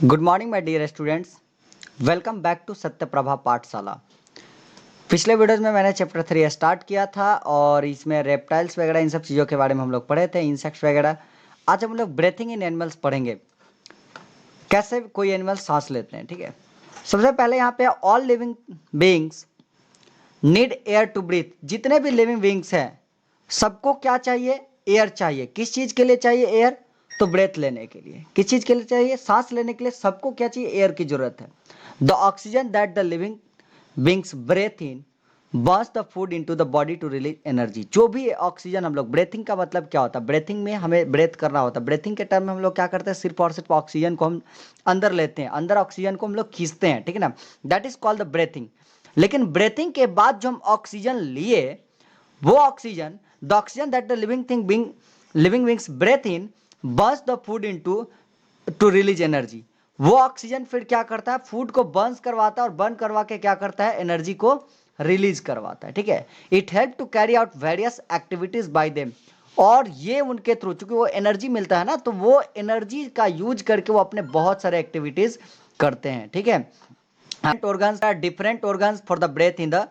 Good morning my dear students, welcome back to Satyaprabha Pathshala. पिछले videos में मैंने चैप्टर 3 स्टार्ट किया था और इसमें रेप्टाइल्स वगैरह इन सब चीज़ों के बारे में हम लोग पढ़े थे, इंसेक्ट्स वगैरह। आज हम लोग ब्रीथिंग इन एनिमल्स पढ़ेंगे, कैसे कोई एनिमल सांस लेते हैं। ठीक है, सबसे पहले यहाँ पे all living beings need air to breathe. जितने भी लिविंग बीइंग्स हैं सबको क्या चाहिए? एयर चाहिए। किस चीज़ के लिए चाहिए एयर? तो ब्रेथ लेने के लिए। किस चीज़ के लिए चाहिए? सांस लेने के लिए सबको क्या चाहिए? एयर की जरूरत है। The oxygen that the living beings breathe in burns the food into the body to release energy. जो भी ऑक्सीजन हम लोग, ब्रेथिंग का मतलब क्या होता है? ब्रेथिंग में हमें ब्रेथ करना होता है। ब्रेथिंग के टाइम में हम लोग क्या करते हैं? सिर्फ और सिर्फ ऑक्सीजन को हम अंदर लेते हैं, अंदर ऑक्सीजन को हम लोग खींचते हैं। ठीक है ना, that is called the breathing. लेकिन ब्रेथिंग के बाद जो हम ऑक्सीजन लिए, वो oxygen, the oxygen that the living beings breathe in burns the food into to release energy. वो ऑक्सीजन फिर क्या करता है? फूड को बर्न्स करवाता है और बर्न करवा के क्या करता है? एनर्जी को रिलीज करवाता है। ठीक है, it help to carry out various activities by them. और ये उनके थ्रू, चूंकि वो एनर्जी मिलता है ना, तो वो एनर्जी का यूज करके वो अपने बहुत सारे एक्टिविटीज करते हैं। ठीक है, organs are different organs for the breath in the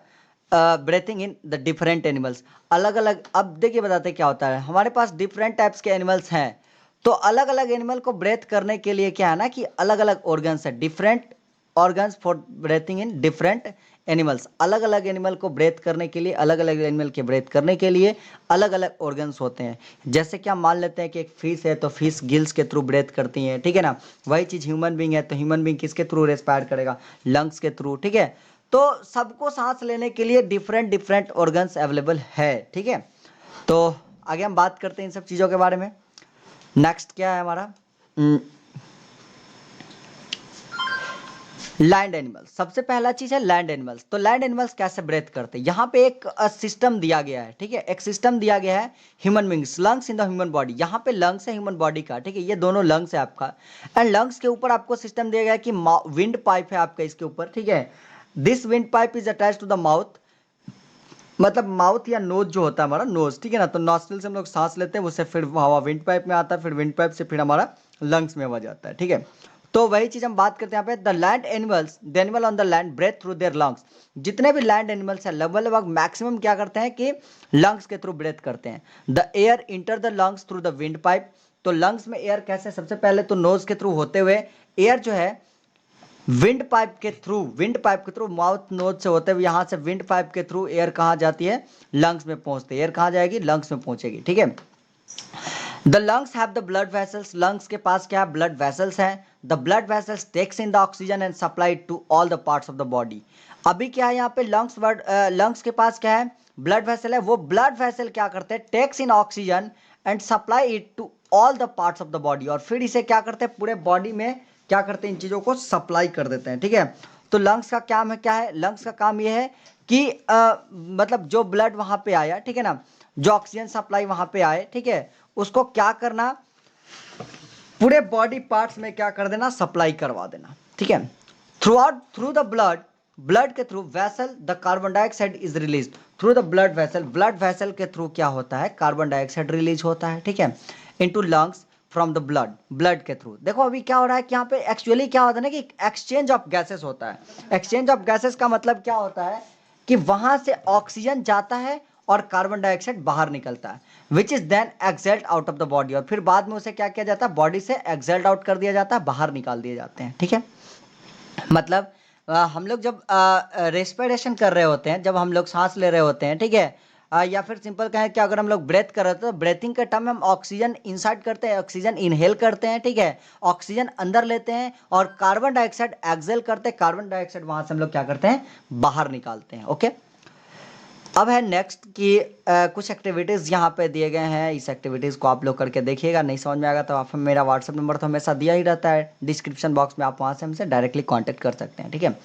breathing in the different animals। अलग अलग, अब देखिए बताते क्या होता है। हमारे पास डिफरेंट टाइप्स के एनिमल्स हैं, तो अलग अलग एनिमल को ब्रेथ करने के लिए क्या है ना कि अलग अलग ऑर्गन्स है। Different organs for breathing in different animals. अलग अलग एनिमल को ब्रेथ करने के लिए, अलग अलग एनिमल के ब्रेथ करने के लिए अलग अलग ऑर्गन्स होते हैं। जैसे कि हम मान लेते हैं कि एक फिश है तो फिश गिल्स के थ्रू ब्रेथ करती है। ठीक है ना, वही चीज़ ह्यूमन बींग है तो ह्यूमन बींग किसके थ्रू रेस्पायर करेगा? लंग्स के थ्रू। ठीक है, तो सबको सांस लेने के लिए डिफरेंट डिफरेंट ऑर्गन्स अवेलेबल है। ठीक है, तो आगे हम बात करते हैं इन सब चीज़ों के बारे में। नेक्स्ट क्या है हमारा? Land animals. सबसे पहला चीज है लैंड एनिमल्स। तो लैंड एनिमल्स कैसे ब्रेथ करते हैं? यहाँ पे एक सिस्टम दिया गया है। ठीक है, एक सिस्टम दिया गया है human beings, lungs in the human body. यहाँ पे लंग्स है ह्यूमन बॉडी का। ठीक है, ये दोनों लंग्स है आपका, एंड लंग्स के ऊपर आपको सिस्टम दिया गया है कि विंड पाइप है आपका इसके ऊपर। ठीक है, this wind pipe is attach to the mouth. मतलब माउथ या नोज जो होता है हमारा, नोज। ठीक है ना, तो नॉस्ट्रिल से हम लोग सांस लेते हैं, उससे फिर हवा विंड पाइप में आता है, फिर विंड पाइप से फिर हमारा लंग्स में हवा जाता है। ठीक है, तो वही चीज हम बात करते हैं यहाँ पे। The land animals, the animal on the land breathe through their lungs. जितने भी लैंड एनिमल्स हैं लगभग मैक्सिमम क्या करते हैं कि लंग्स के थ्रू ब्रेथ करते हैं। The air enter the lungs through the wind pipe. तो लंग्स में एयर कैसे? सबसे पहले तो नोज के थ्रू होते हुए एयर जो है विंड पाइप के थ्रू, विंड पाइप के थ्रू, माउथ नोज से होते हुए यहाँ से विंड पाइप के थ्रू एयर कहाँ जाती है? लंग्स में पहुंचती है। एयर कहाँ जाएगी? लंग्स में पहुंचेगी। ठीक है, the lungs have the blood vessels. Lungs के पास क्या है? ब्लड वेसल्स हैं। The blood vessels takes in the oxygen and supply to all the parts of the body. अभी क्या है यहाँ पे? लंग्स के पास क्या है? ब्लड वेसल है। वो ब्लड वेसल क्या करते हैं? Takes in oxygen and supply it to all the parts of the body. और फिर इसे क्या करते हैं? पूरे बॉडी में क्या करते हैं? इन चीजों को सप्लाई कर देते हैं। ठीक है, तो लंग्स का काम है क्या है? लंग्स का काम यह है कि मतलब जो ब्लड वहां पे आया, ठीक है ना, जो ऑक्सीजन सप्लाई वहां पे आए, ठीक है, उसको क्या करना? पूरे बॉडी पार्ट्स में क्या कर देना? सप्लाई करवा देना। ठीक है, थ्रू द ब्लड, ब्लड के through vessel the carbon dioxide is release. Through the blood vessel, blood vessel के थ्रू क्या होता है? कार्बन डाइऑक्साइड रिलीज होता है। ठीक है, into lungs from the blood, blood के थ्रू। देखो अभी क्या हो रहा है कि यहाँ पे एक्चुअली क्या होता है ना कि एक्सचेंज ऑफ गैसेस होता है। एक्सचेंज ऑफ गैसेस का मतलब क्या होता है कि वहां से ऑक्सीजन जाता है और कार्बन डाइऑक्साइड बाहर निकलता है, which is then exhaled out of the body. और फिर बाद में उसे क्या किया जाता है? बॉडी से एक्सल्ट आउट कर दिया जाता है, बाहर निकाल दिए जाते हैं। ठीक है, मतलब हम लोग जब रेस्पिरेशन कर रहे होते हैं, जब हम लोग सांस ले रहे होते हैं, ठीक है, या फिर सिंपल कहें कि अगर हम लोग ब्रेथ कर रहे होते हैं तो ब्रेथिंग के टाइम में हम ऑक्सीजन इनसाइड करते हैं, ऑक्सीजन इनहेल करते हैं। ठीक है, ऑक्सीजन अंदर लेते हैं और कार्बन डाइऑक्साइड एक्सेल करते हैं। कार्बन डाइऑक्साइड वहां से हम लोग क्या करते हैं? बाहर निकालते हैं। ओके, अब है नेक्स्ट कि कुछ एक्टिविटीज़ यहाँ पे दिए गए हैं। इस एक्टिविटीज़ को आप लोग करके देखिएगा। नहीं समझ में आएगा तो आप, मेरा व्हाट्सअप नंबर तो हमेशा दिया ही रहता है डिस्क्रिप्शन बॉक्स में, आप वहाँ से हमसे डायरेक्टली कांटेक्ट कर सकते हैं। ठीक है,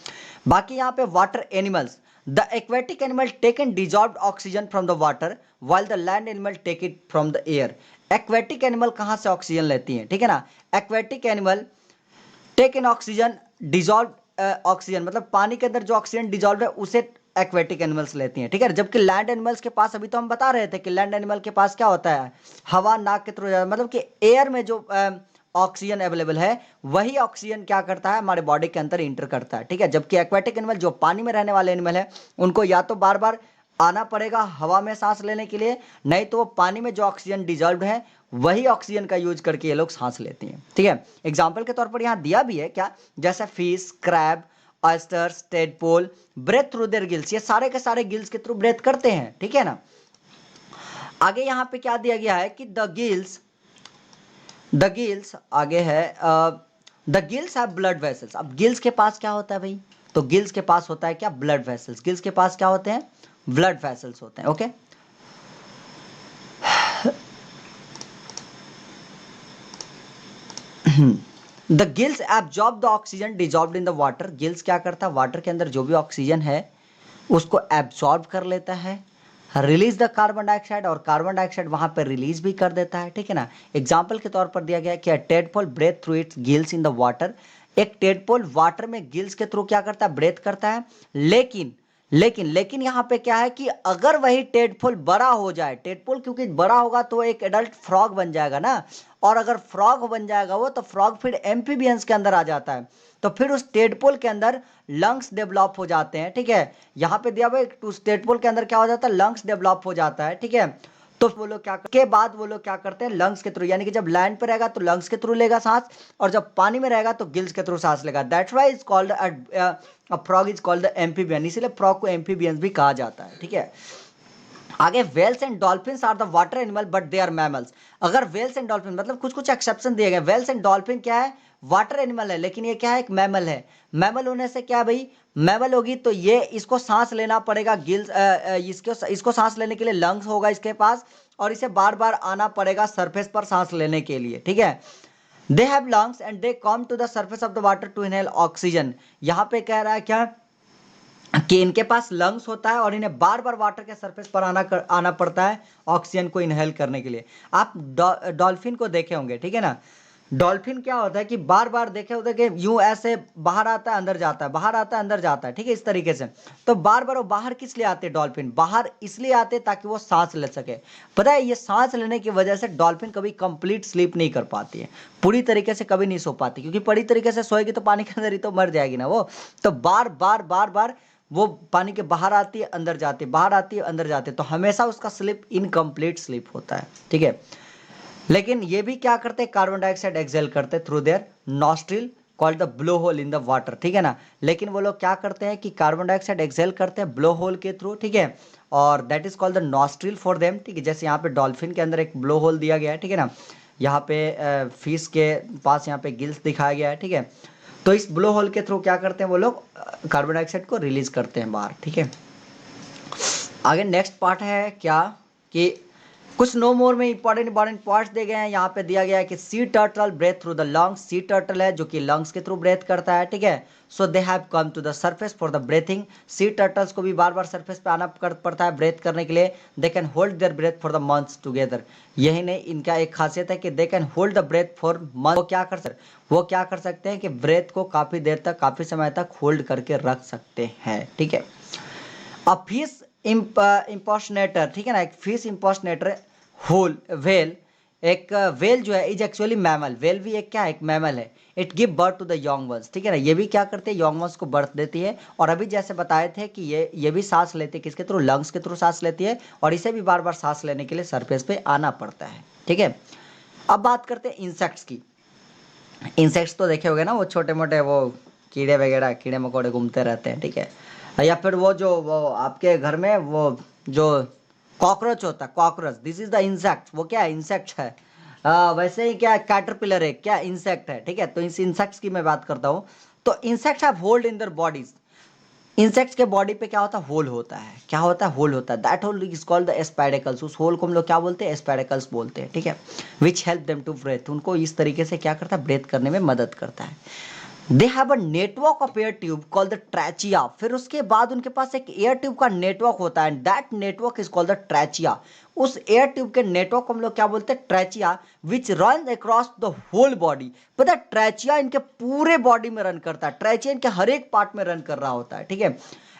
बाकी यहाँ पे water animals, the aquatic animal take in dissolve oxygen from the water while the land animal take it from the air. Aquatic animal कहाँ से ऑक्सीजन लेती है? ठीक है ना, aquatic animal take in oxygen dissolve oxygen, मतलब पानी के अंदर जो ऑक्सीजन डिजॉल्व है उसे एक्वेटिक एनिमल्स लेती हैं। ठीक है, जबकि लैंड एनिमल्स के पास, अभी तो हम बता रहे थे कि लैंड एनिमल के पास क्या होता है? हवा नाक के थ्रू, मतलब कि एयर में जो ऑक्सीजन अवेलेबल है वही ऑक्सीजन क्या करता है हमारे बॉडी के अंदर इंटर करता है, ठीक है। जबकि एक्वेटिक एनिमल जो पानी में रहने वाले एनिमल है उनको या तो बार बार आना पड़ेगा हवा में सांस लेने के लिए, नहीं तो वो पानी में जो ऑक्सीजन डिजॉल्व है वही ऑक्सीजन का यूज करके ये लोग सांस लेते हैं, ठीक है। एग्जाम्पल के तौर पर यहाँ दिया भी है क्या, जैसे fish, crab, oysters, tadpole breathe through their gills, ये सारे के सारे गिल्स के थ्रू ब्रेथ करते हैं, ठीक है ना। आगे यहाँ पे क्या दिया गया है कि द गिल्स आगे है the gills have blood vessels. अब गिल्स के पास क्या होता है भाई, तो गिल्स के पास होता है क्या, ब्लड वेसल्स। गिल्स के पास क्या होते हैं, ब्लड वेसल्स होते हैं, okay. The gills absorb the oxygen dissolved in the water. Gills क्या करता है, वाटर के अंदर जो भी ऑक्सीजन है उसको एब्जॉर्ब कर लेता है, रिलीज द कार्बन डाइऑक्साइड, और कार्बन डाइऑक्साइड वहां पर रिलीज भी कर देता है, ठीक है ना। एग्जाम्पल के तौर पर दिया गया है कि tadpole breathe through its gills in the water. एक टेडपोल वाटर में गिल्स के थ्रू क्या करता है, ब्रेथ करता है। लेकिन यहाँ पे क्या है कि अगर वही टेडपोल बड़ा हो जाए, टेडपोल क्योंकि बड़ा होगा तो एक एडल्ट फ्रॉग बन जाएगा ना, और अगर फ्रॉग बन जाएगा वो तो फ्रॉग फिर एम्फीबियंस के अंदर आ जाता है, तो फिर उस टेडपोल के अंदर लंग्स डेवलप हो जाते हैं, ठीक है। यहाँ पे दिया हुआ उस टेडपोल के अंदर क्या हो जाता है, लंग्स डेवलप हो जाता है, ठीक है। तो वो लोग क्या करते हैं, लंग्स के थ्रू, यानी कि जब लैंड पे रहेगा तो लंग्स के थ्रू लेगा सांस, और जब पानी में रहेगा तो गिल्स के थ्रू सांस लेगा। That's why is called frog is called the amphibian, इसीलिए फ्रॉग को एम्फीबियंस भी कहा जाता है, ठीक है। आगे whales and dolphins are the water animal but they are mammals. अगर वेल्स एंड डॉल्फिन मतलब कुछ कुछ एक्सेप्शन दिए गए, वेल्स एंड डॉल्फिन क्या है, वाटर एनिमल है, लेकिन ये क्या है, एक मैमल है। मैमल होने से क्या भाई, मैमल होगी तो ये इसको सांस लेना पड़ेगा, गिल्स इसको सांस लेने के लिए लंग्स होगा इसके पास, और इसे बार बार आना पड़ेगा सरफेस पर सांस लेने के लिए, ठीक है। They have lungs and they come to the surface of the water to inhale oxygen. यहाँ पे कह रहा है क्या कि इनके पास लंग्स होता है और इन्हें बार बार वाटर के सरफेस पर आना पड़ता है ऑक्सीजन को इनहेल करने के लिए। आप डॉल्फिन को देखे होंगे, ठीक है ना। डॉल्फिन क्या होता है कि बार बार देखे होते हैं कि यूं ऐसे बाहर आता है अंदर जाता है, बाहर आता है अंदर जाता है, ठीक है, इस तरीके से। तो बार बार वो बाहर किस लिए आते हैं, डॉल्फिन बाहर इसलिए आते हैं ताकि वो सांस ले सके। पता है ये सांस लेने की वजह से डॉल्फिन कभी कंप्लीट स्लीप नहीं कर पाती है, पूरी तरीके से कभी नहीं सो पाती, क्योंकि पूरी तरीके से सोएगी तो पानी के अंदर ही तो मर जाएगी ना वो। तो बार बार वो पानी के बाहर आती है अंदर जाती है, बाहर आती है अंदर जाती है, तो हमेशा उसका स्लीप इनकम्प्लीट स्लीप होता है, ठीक है। लेकिन ये भी क्या करते हैं, कार्बन डाइऑक्साइड एक्सेल करते हैं through their nostril called the blowhole in the water, ठीक है ना। लेकिन वो लोग क्या करते हैं कि कार्बन डाइऑक्साइड एक्सेल करते हैं ब्लो होल के थ्रू, ठीक है, और that is called the nostril for them, ठीक है। जैसे यहाँ पे डॉल्फिन के अंदर एक ब्लो होल दिया गया है, ठीक है ना। यहाँ पे फिश के पास यहाँ पे गिल्स दिखाया गया है, ठीक है। तो इस ब्लो होल के थ्रू क्या करते हैं वो लोग, कार्बन डाइऑक्साइड को रिलीज करते हैं बाहर, ठीक है। आगे नेक्स्ट पार्ट है क्या कि कुछ नो मोर में इंपॉर्टेंट पार्ट्स दिए गए हैं। यहाँ पे दिया गया है कि sea turtle breathe through the lungs, sea turtle है जो कि लंग्स के थ्रू ब्रेथ करता है, ठीक है। So they have come to the surface for the breathing. Sea turtles को भी बार बार सरफेस पे आना पड़ता है ब्रेथ करने के लिए। They can hold their breath for the months together. यही नहीं, इनका एक खासियत है कि they can hold the breath for month. वो क्या कर सकते हैं कि ब्रेथ को काफी देर तक, काफी समय तक होल्ड करके रख सकते हैं, ठीक है। अब फिश इम्पोर्शनेटर, ठीक है ना, एक फिश इम्पोर्शनेटर होल वेल, एक वेल जो है इज एक्चुअली मैमल। वेल भी एक क्या है, एक मैमल है। It give birth to the young ones, ठीक है ना। ये भी क्या करते हैं, यंग वंस को बर्थ देती है। और अभी जैसे बताए थे कि ये भी सांस लेती है, किसके थ्रू, लंग्स के थ्रू सांस लेती है, और इसे भी बार बार सांस लेने के लिए सरफेस पे आना पड़ता है, ठीक है। अब बात करते हैं इंसेक्ट्स की। इंसेक्ट्स तो देखे होंगे ना, वो छोटे मोटे वो कीड़े वगैरह, कीड़े मकोड़े घूमते रहते हैं, ठीक है। या फिर वो आपके घर में वो जो कॉकरोच होता है, cockroach, this is the insect. वो क्या है, इंसेक्ट है। वैसे ही क्या कैटरपिलर है, क्या इंसेक्ट है, ठीक है। तो इस इंसेक्ट्स की मैं बात करता हूँ। तो insects have hold in their bodies. Insects के बॉडी पे क्या होता है, होल होता है। क्या होता है, होल होता है। That hole is called the spiracles. उस होल को हम लोग क्या बोलते हैं, स्पाइडेकल्स बोलते हैं, ठीक है। Which help them to breathe. उनको इस तरीके से क्या करता है, ब्रेथ करने में मदद करता है। They have a network of air tube called the trachea. फिर उसके बाद उनके पास एक एयर ट्यूब का नेटवर्क होता है, that network is called the trachea. उस एयर ट्यूब के नेटवर्क को हम लोग क्या बोलते हैं, trachea, which run across the whole body. पता है ट्रैचिया इनके पूरे बॉडी में रन करता है, ट्रैचिया इनके हर एक पार्ट में रन कर रहा होता है, ठीक है।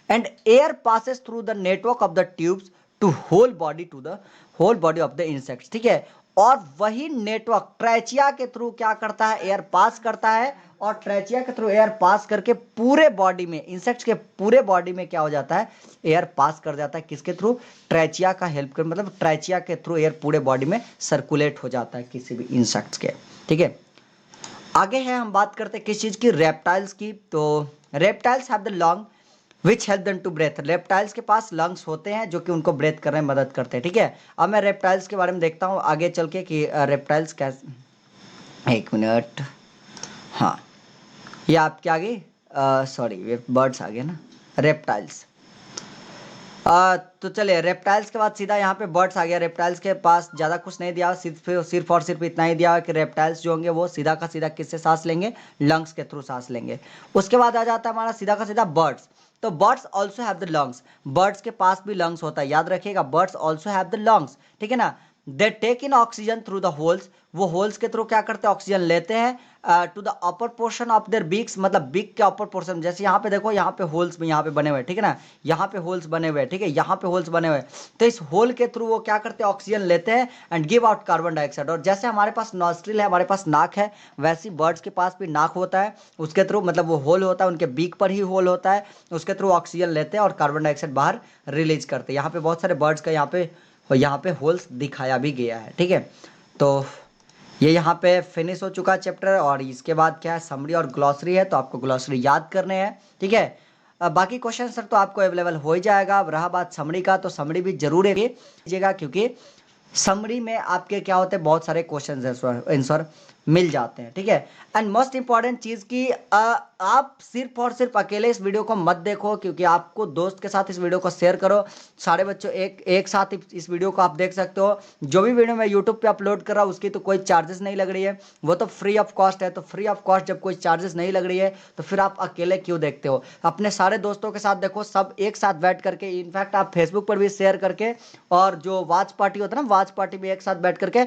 And air passes through the network of the tubes to whole body of the insects, ठीक है। और वही नेटवर्क ट्रेचिया के थ्रू क्या करता है, एयर पास करता है, और ट्रेचिया के थ्रू एयर पास करके पूरे बॉडी में, इंसेक्ट्स के पूरे बॉडी में क्या हो जाता है, एयर पास कर जाता है। किसके थ्रू, ट्रेचिया का हेल्प कर, मतलब ट्रेचिया के थ्रू एयर पूरे बॉडी में सर्कुलेट हो जाता है किसी भी इंसेक्ट्स के। ठीक है, आगे है हम बात करते हैं किस चीज़ की, रेप्टाइल्स की। तो reptiles have the lung which help them to breathe. Reptiles के पास लंग्स होते हैं जो कि उनको ब्रेथ करने में मदद करते हैं। ठीक है, अब मैं रेप्टाइल्स के बारे में देखता हूँ आगे चल के कि रेप्टाइल्स कैसे, एक मिनट, हाँ ये आपके आगे, सॉरी ये बर्ड्स आ गए ना, रेप्टाइल्स। तो चलिए रेप्टाइल्स के बाद सीधा यहाँ पे बर्ड्स आ गया। रेप्टाइल्स के पास ज़्यादा कुछ नहीं दिया, सिर्फ और सिर्फ इतना ही दिया कि रेप्टाइल्स जो होंगे वो सीधा का सीधा किससे सांस लेंगे, लंग्स के थ्रू सांस लेंगे। उसके बाद आ जाता है हमारा सीधा का सीधा बर्ड्स। तो birds also have the lungs, birds के पास भी लंग्स होता है, याद रखिएगा, birds also have the lungs. ठीक है ना, they take in oxygen through the holes, वो होल्स के थ्रू क्या करते हैं, ऑक्सीजन लेते हैं to the upper portion of their beaks, मतलब बीक के अपर पोर्शन, जैसे यहाँ पे देखो, यहाँ पे होल्स में यहाँ पे बने हुए, ठीक है ना, यहाँ पे होल्स बने हुए, ठीक है, यहाँ पे होल्स बने हुए, तो इस होल के थ्रू वो क्या करते हैं, ऑक्सीजन लेते हैं and give out carbon dioxide. और जैसे हमारे पास नॉस्ट्रिल है, हमारे पास नाक है, वैसे बर्ड्स के पास भी नाक होता है, उसके थ्रू मतलब वो होल होता है, उनके बीक पर ही होल होता है, उसके थ्रू ऑक्सीजन लेते हैं और कार्बन डाइऑक्साइड बाहर रिलीज करते हैं। यहाँ पे बहुत सारे बर्ड्स का यहाँ पे होल्स दिखाया भी गया है। ठीक है, तो ये यहाँ पे फिनिश हो चुका है चैप्टर, और इसके बाद क्या है, समरी और ग्लॉसरी है, तो आपको ग्लॉसरी याद करने हैं। ठीक है, बाकी क्वेश्चन सर तो आपको अवेलेबल हो ही जाएगा। अब रहा बात समरी का, तो समरी भी जरूर कीजिएगा, क्योंकि समरी में आपके क्या होते हैं, बहुत सारे क्वेश्चन आंसर मिल जाते हैं। ठीक है, एंड मोस्ट इंपॉर्टेंट चीज़ की आप सिर्फ और सिर्फ अकेले इस वीडियो को मत देखो, क्योंकि आपको दोस्त के साथ इस वीडियो को शेयर करो। सारे बच्चों एक साथ इस वीडियो को आप देख सकते हो। जो भी वीडियो मैं यूट्यूब पे अपलोड कर रहा हूँ उसकी तो कोई चार्जेस नहीं लग रही है, वो तो फ्री ऑफ कॉस्ट है। तो फ्री ऑफ कॉस्ट जब कोई चार्जेस नहीं लग रही है तो फिर आप अकेले क्यों देखते हो, अपने सारे दोस्तों के साथ देखो, सब एक साथ बैठ करके, इनफैक्ट आप फेसबुक पर भी शेयर करके, और जो वॉच पार्टी होता है ना, वॉच पार्टी भी एक साथ बैठ करके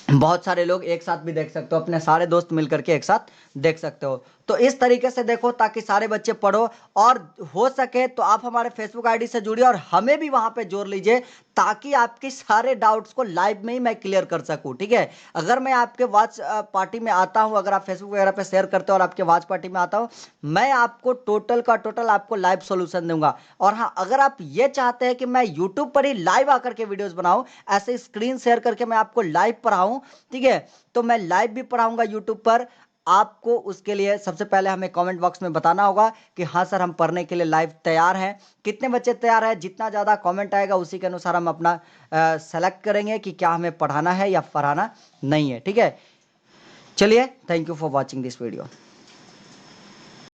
बहुत सारे लोग एक साथ भी देख सकते हो, अपने सारे दोस्त मिलकर के एक साथ देख सकते हो। तो इस तरीके से देखो ताकि सारे बच्चे पढ़ो, और हो सके तो आप हमारे फेसबुक आईडी से जुड़िए और हमें भी वहां पे जोड़ लीजिए, ताकि आपके सारे डाउट्स को लाइव में ही मैं क्लियर कर सकूं। ठीक है, अगर मैं आपके वॉच पार्टी में आता हूं, अगर आप फेसबुक वगैरह पे शेयर करते हो और आपके वॉच पार्टी में आता हूं, मैं आपको टोटल का टोटल आपको लाइव सोल्यूशन दूंगा। और हाँ, अगर आप ये चाहते हैं कि मैं यूट्यूब पर ही लाइव आकर के वीडियोस बनाऊं, ऐसे स्क्रीन शेयर करके मैं आपको लाइव पढ़ाऊं, ठीक है, तो मैं लाइव भी पढ़ाऊंगा यूट्यूब पर। आपको उसके लिए सबसे पहले हमें कमेंट बॉक्स में बताना होगा कि हाँ सर हम पढ़ने के लिए लाइव तैयार हैं। कितने बच्चे तैयार हैं, जितना ज़्यादा कमेंट आएगा उसी के अनुसार हम अपना सेलेक्ट करेंगे कि क्या हमें पढ़ाना है या पढ़ाना नहीं है। ठीक है, चलिए, thank you for watching this video.